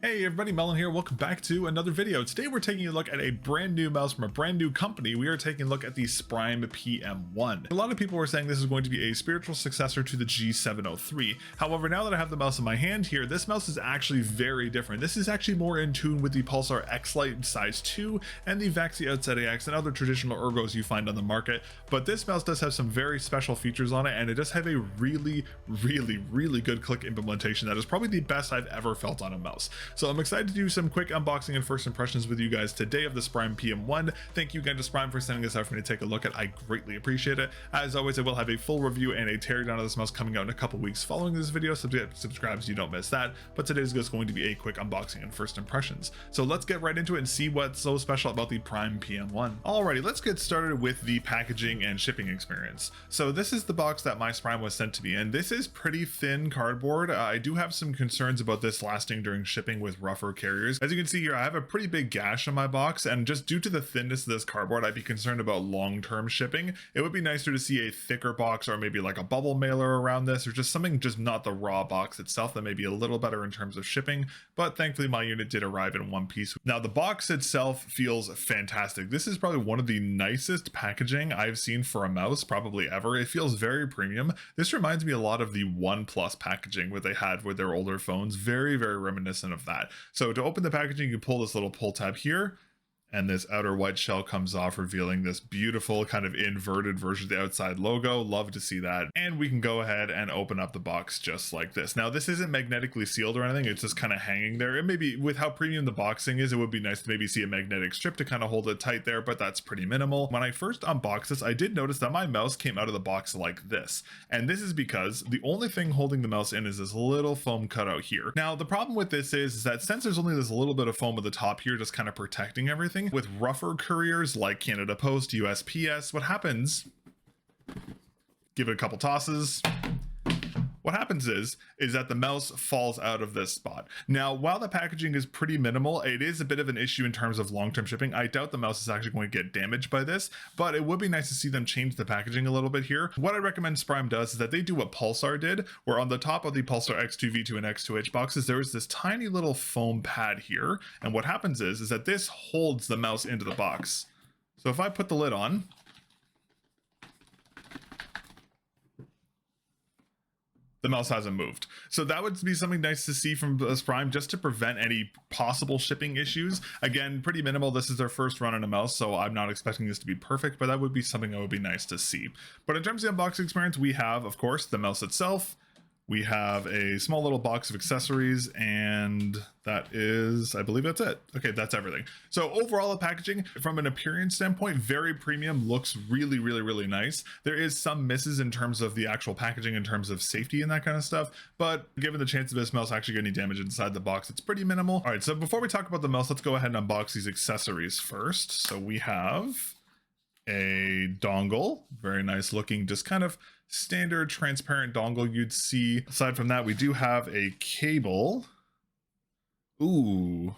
Hey everybody, mel0n here. Welcome back to another video. Today we're taking a look at a brand new mouse from a brand new company. We are taking a look at the Sprime PM1. A lot of people were saying this is going to be a spiritual successor to the G703. However, now that I have the mouse in my hand here, this mouse is actually very different. This is actually more in tune with the Pulsar Xlite size 2 and the VAXEE OUTSET and other traditional ergos you find on the market. But this mouse does have some very special features on it, and it does have a really good click implementation that is probably the best I've ever felt on a mouse. So I'm excited to do some quick unboxing and first impressions with you guys today of the Sprime PM1. Thank you again to Sprime for sending this out for me to take a look at. I greatly appreciate it. As always, I will have a full review and a teardown of this mouse coming out in a couple weeks following this video, so subscribe so you don't miss that. But today's just going to be a quick unboxing and first impressions. So let's get right into it and see what's so special about the Sprime PM1. Alrighty, let's get started with the packaging and shipping experience. So this is the box that my Sprime was sent to me, and this is pretty thin cardboard. I do have some concerns about this lasting during shipping with rougher carriers. As you can see here, I have a pretty big gash on my box, and just due to the thinness of this cardboard, I'd be concerned about long-term shipping. It would be nicer to see a thicker box, or maybe like a bubble mailer around this, or just something, just not the raw box itself, that may be a little better in terms of shipping. But thankfully my unit did arrive in one piece. Now the box itself feels fantastic. This is probably one of the nicest packaging I've seen for a mouse probably ever. It feels very premium. This reminds me a lot of the OnePlus packaging what they had with their older phones. Very reminiscent of that. So to open the packaging, you pull this little pull tab here, and this outer white shell comes off, revealing this beautiful kind of inverted version of the outside logo. Love to see that. And we can go ahead and open up the box just like this. Now, this isn't magnetically sealed or anything. It's just kind of hanging there. It may be, with how premium the boxing is, it would be nice to maybe see a magnetic strip to kind of hold it tight there, but that's pretty minimal. When I first unboxed this, I did notice that my mouse came out of the box like this. And this is because the only thing holding the mouse in is this little foam cutout here. Now, the problem with this is that since there's only this little bit of foam at the top here, just kind of protecting everything, with rougher couriers like Canada Post, USPS, what happens, give it a couple tosses, what happens is that the mouse falls out of this spot. Now, while the packaging is pretty minimal, it is a bit of an issue in terms of long-term shipping. I doubt the mouse is actually going to get damaged by this, but it would be nice to see them change the packaging a little bit here. What I recommend Sprime does is that they do what Pulsar did, where on the top of the Pulsar X2, V2, and X2H boxes, there is this tiny little foam pad here. And what happens is that this holds the mouse into the box. So if I put the lid on, the mouse hasn't moved. So that would be something nice to see from Sprime, just to prevent any possible shipping issues. Again, pretty minimal. This is their first run on a mouse, so I'm not expecting this to be perfect, but that would be something that would be nice to see. But in terms of the unboxing experience, we have, of course, the mouse itself. We have a small little box of accessories, and that is, I believe that's it. Okay, that's everything. So overall, the packaging, from an appearance standpoint, very premium, looks really nice. There is some misses in terms of the actual packaging, in terms of safety and that kind of stuff, but given the chance of this mouse actually getting damage inside the box, it's pretty minimal. All right, so before we talk about the mouse, let's go ahead and unbox these accessories first. So we have a dongle, very nice looking, just kind of standard transparent dongle you'd see. Aside from that, we do have a cable. Ooh,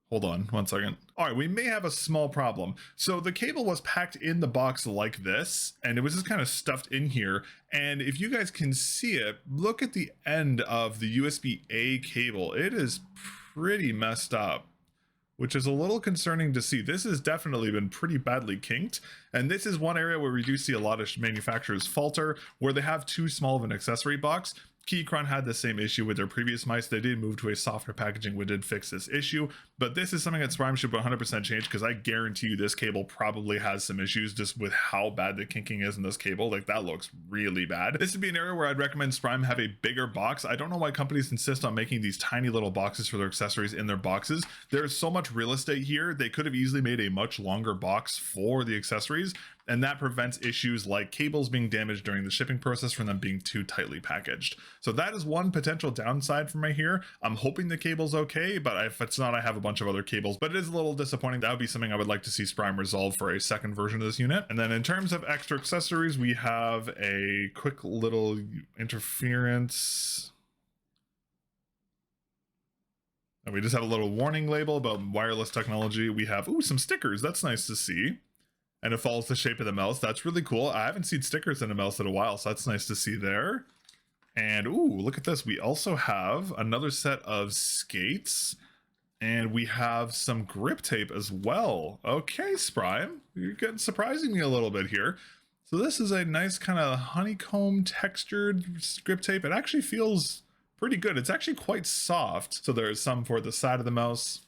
hold on one second. All right, we may have a small problem. So the cable was packed in the box like this, and it was just kind of stuffed in here. And if you guys can see it, look at the end of the USB-A cable. It is pretty messed up, which is a little concerning to see. This has definitely been pretty badly kinked, and this is one area where we do see a lot of manufacturers falter, where they have too small of an accessory box. Keychron had the same issue with their previous mice. They did move to a softer packaging, which did fix this issue, but this is something that Sprime should 100% change, because I guarantee you this cable probably has some issues just with how bad the kinking is in this cable. Like, that looks really bad. This would be an area where I'd recommend Sprime have a bigger box. I don't know why companies insist on making these tiny little boxes for their accessories in their boxes. There's so much real estate here. They could have easily made a much longer box for the accessories, and that prevents issues like cables being damaged during the shipping process from them being too tightly packaged. So that is one potential downside from right here. I'm hoping the cable's okay, but if it's not, I have a bunch of other cables, but it is a little disappointing. That would be something I would like to see Sprime resolve for a second version of this unit. And then in terms of extra accessories, we have a quick little interference. And we just have a little warning label about wireless technology. We have, ooh, some stickers. That's nice to see. And it follows the shape of the mouse. That's really cool. I haven't seen stickers in a mouse in a while, so that's nice to see there. And ooh, look at this. We also have another set of skates. And we have some grip tape as well. Okay, Sprime, you're getting surprising me a little bit here. So this is a nice kind of honeycomb textured grip tape. It actually feels pretty good. It's actually quite soft. So there's some for the side of the mouse,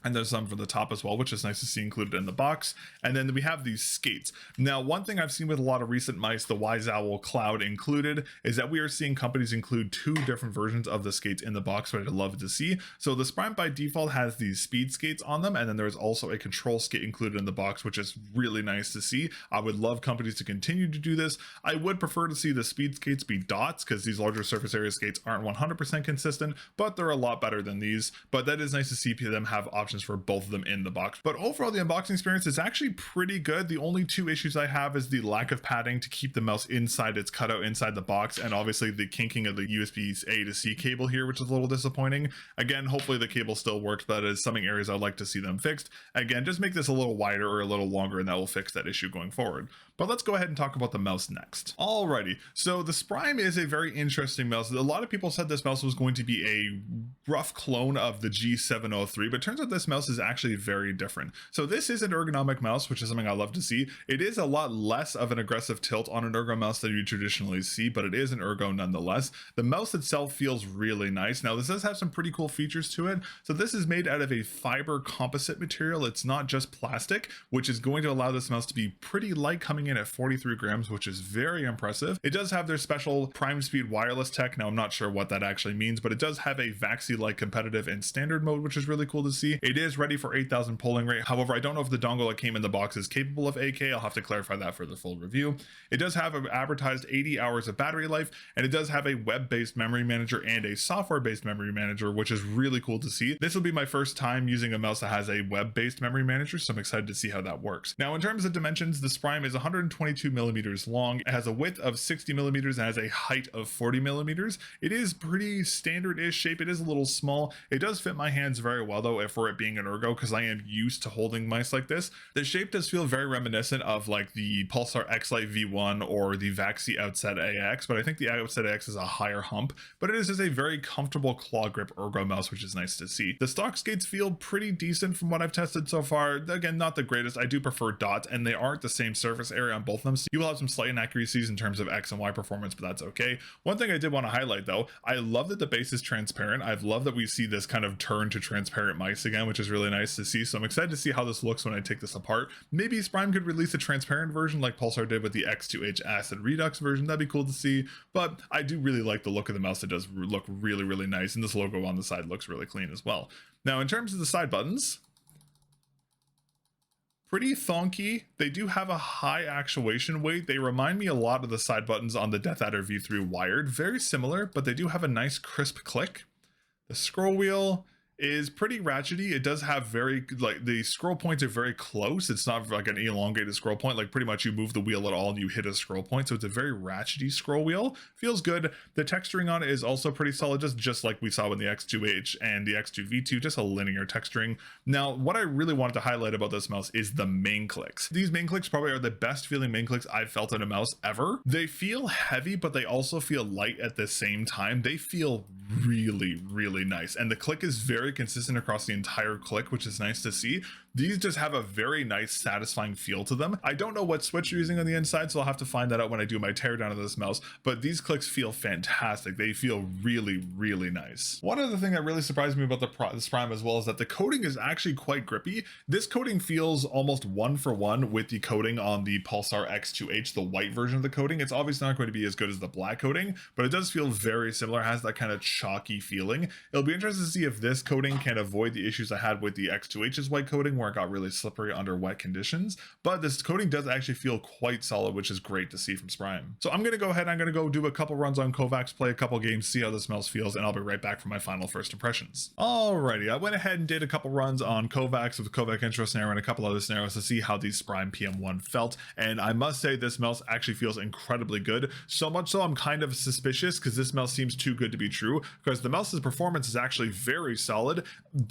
and there's some for the top as well, which is nice to see included in the box. And then we have these skates. Now, one thing I've seen with a lot of recent mice, the Wise Owl Cloud included, is that we are seeing companies include 2 different versions of the skates in the box, which I'd love to see. So the Sprime by default has these speed skates on them, and then there's also a control skate included in the box, which is really nice to see. I would love companies to continue to do this. I would prefer to see the speed skates be dots, because these larger surface area skates aren't 100% consistent, but they're a lot better than these. But that is nice to see them have options for both of them in the box. But overall, the unboxing experience is actually pretty good. The only 2 issues I have is the lack of padding to keep the mouse inside its cutout inside the box, and obviously the kinking of the USB-A to C cable here, which is a little disappointing. Again, hopefully the cable still works, but that is some areas I'd like to see them fixed. Again, just make this a little wider or a little longer, and that will fix that issue going forward. But let's go ahead and talk about the mouse next. Alrighty, so the Sprime is a very interesting mouse. A lot of people said this mouse was going to be a rough clone of the G703, but turns out this mouse is actually very different. So this is an ergonomic mouse, which is something I love to see. It is a lot less of an aggressive tilt on an ergo mouse than you traditionally see, but it is an ergo nonetheless. The mouse itself feels really nice. Now, this does have some pretty cool features to it. So this is made out of a fiber composite material. It's not just plastic, which is going to allow this mouse to be pretty light, coming in at 43 grams, which is very impressive. It does have their special prime speed wireless tech. Now, I'm not sure what that actually means, but it does have a VAXEE-like competitive and standard mode, which is really cool to see. It is ready for 8,000 polling rate. However, I don't know if the dongle that came in the box is capable of 8K. I'll have to clarify that for the full review. It does have an advertised 80 hours of battery life, and it does have a web-based memory manager and a software-based memory manager, which is really cool to see. This will be my first time using a mouse that has a web-based memory manager, so I'm excited to see how that works. Now, in terms of dimensions, the Sprime is 122 millimeters long. It has a width of 60 millimeters and has a height of 40 millimeters. It is pretty standard-ish shape. It is a little small. It does fit my hands very well, though, for it being an ergo, because I am used to holding mice like this. The shape does feel very reminiscent of like the Pulsar Xlite V1 or the VAXEE OUTSET AX, but I think the OUTSET AX is a higher hump, but it is just a very comfortable claw grip ergo mouse, which is nice to see. The stock skates feel pretty decent from what I've tested so far. Again, not the greatest. I do prefer dots, and they aren't the same surface area on both of them, so you will have some slight inaccuracies in terms of X and Y performance, but that's okay. One thing I did want to highlight though, I love that the base is transparent. I've loved that we see this kind of turn to transparent mice again, which is really nice to see. So I'm excited to see how this looks when I take this apart. Maybe Sprime could release a transparent version like Pulsar did with the X2H acid redux version. That'd be cool to see, but I do really like the look of the mouse. It does look really, really nice, and this logo on the side looks really clean as well. Now, in terms of the side buttons, pretty thonky. They do have a high actuation weight. They remind me a lot of the side buttons on the Death Adder V3 wired. Very similar, but they do have a nice crisp click. The scroll wheel is pretty ratchety. It does have very, like, the scroll points are very close. It's not like an elongated scroll point, like pretty much you move the wheel at all and you hit a scroll point. So it's a very ratchety scroll wheel. Feels good. The texturing on it is also pretty solid, just like we saw in the X2H and the X2 V2, just a linear texturing. Now, what I really wanted to highlight about this mouse is the main clicks. These main clicks probably are the best feeling main clicks I've felt in a mouse ever. They feel heavy, but they also feel light at the same time. They feel really, really nice. And the click is very consistent across the entire click, which is nice to see. These just have a very nice, satisfying feel to them. I don't know what switch you're using on the inside, so I'll have to find that out when I do my teardown of this mouse, but these clicks feel fantastic. They feel really, really nice. One other thing that really surprised me about the Sprime as well is that the coating is actually quite grippy. This coating feels almost one for one with the coating on the Pulsar X2H, the white version of the coating. It's obviously not going to be as good as the black coating, but it does feel very similar. It has that kind of chalky feeling. It'll be interesting to see if this coating can avoid the issues I had with the X2H's white coating, where it got really slippery under wet conditions. But this coating does actually feel quite solid, which is great to see from Sprime. So I'm going to go ahead and I'm going to go do a couple runs on Kovacs, play a couple games, see how this mouse feels, and I'll be right back for my final first impressions. Alrighty, I went ahead and did a couple runs on Kovacs with Kovac intro scenario and a couple other scenarios to see how the Sprime PM1 felt, and I must say this mouse actually feels incredibly good. So much so I'm kind of suspicious, because this mouse seems too good to be true, because the mouse's performance is actually very solid. solid.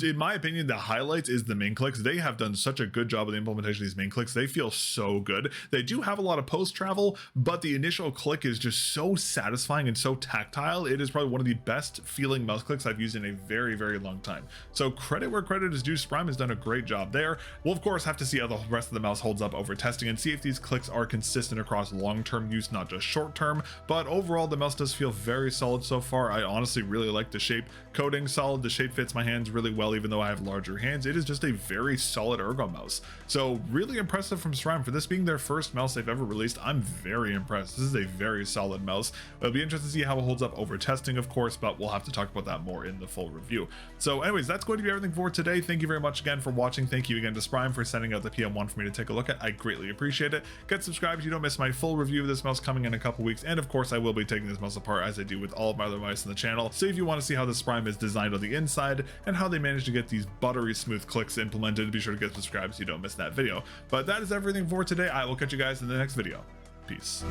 In my opinion, the highlights is the main clicks. They have done such a good job with the implementation of these main clicks. They feel so good. They do have a lot of post travel, but the initial click is just so satisfying and so tactile. It is probably one of the best feeling mouse clicks I've used in a very, very long time. So credit where credit is due. Sprime has done a great job there. We'll of course have to see how the rest of the mouse holds up over testing and see if these clicks are consistent across long-term use, not just short-term. But overall, the mouse does feel very solid so far. I honestly really like the shape. Coating solid. The shape fits my hands really well, even though I have larger hands. It is just a very solid ergo mouse. So really impressive from Sprime. For this being their first mouse they've ever released, I'm very impressed. This is a very solid mouse. It'll be interesting to see how it holds up over testing, of course, but we'll have to talk about that more in the full review. So anyways, that's going to be everything for today. Thank you very much again for watching. Thank you again to Sprime for sending out the PM1 for me to take a look at. I greatly appreciate it. Get subscribed so you don't miss my full review of this mouse coming in a couple weeks. And of course, I will be taking this mouse apart as I do with all of my other mice in the channel. So if you want to see how the Sprime is designed on the inside and how they managed to get these buttery smooth clicks implemented, be sure to get subscribed so you don't miss that video. But that is everything for today. I will catch you guys in the next video. Peace.